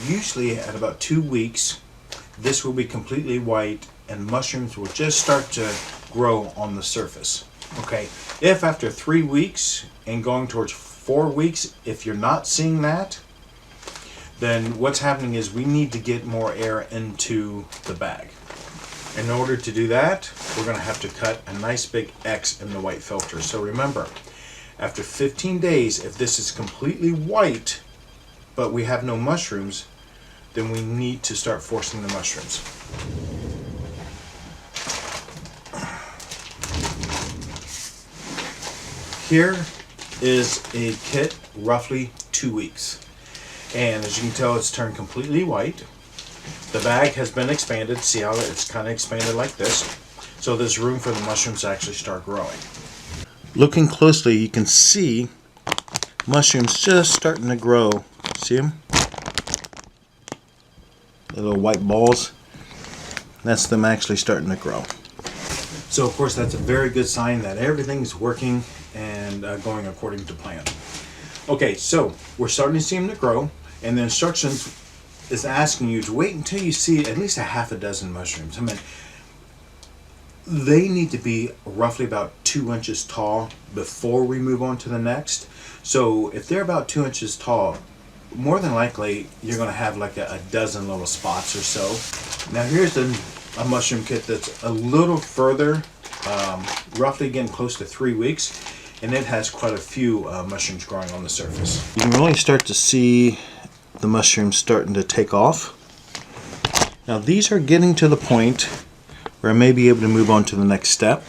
usually at about 2 weeks, this will be completely white and mushrooms will just start to grow on the surface. Okay, if after 3 weeks and going towards 4 weeks, if you're not seeing that, then what's happening is we need to get more air into the bag. In order to do that, we're going to have to cut a nice big X in the white filter. So remember, after 15 days, if this is completely white, but we have no mushrooms, then we need to start forcing the mushrooms. Here is a kit, roughly 2 weeks. And as you can tell, it's turned completely white. The bag has been expanded. See how it's kind of expanded like this? So there's room for the mushrooms to actually start growing. Looking closely, you can see mushrooms just starting to grow. See them? The little white balls. That's them actually starting to grow. So of course that's a very good sign that everything's working and going according to plan. Okay, so we're starting to see them to grow, and the instructions is asking you to wait until you see at least a half a dozen mushrooms. I mean, they need to be roughly about 2 inches tall before we move on to the next. So if they're about 2 inches tall, more than likely you're going to have like a dozen little spots or so. Now here's a mushroom kit that's a little further, roughly getting close to 3 weeks, and it has quite a few mushrooms growing on the surface. You can really start to see the mushrooms starting to take off. Now these are getting to the point where I may be able to move on to the next step.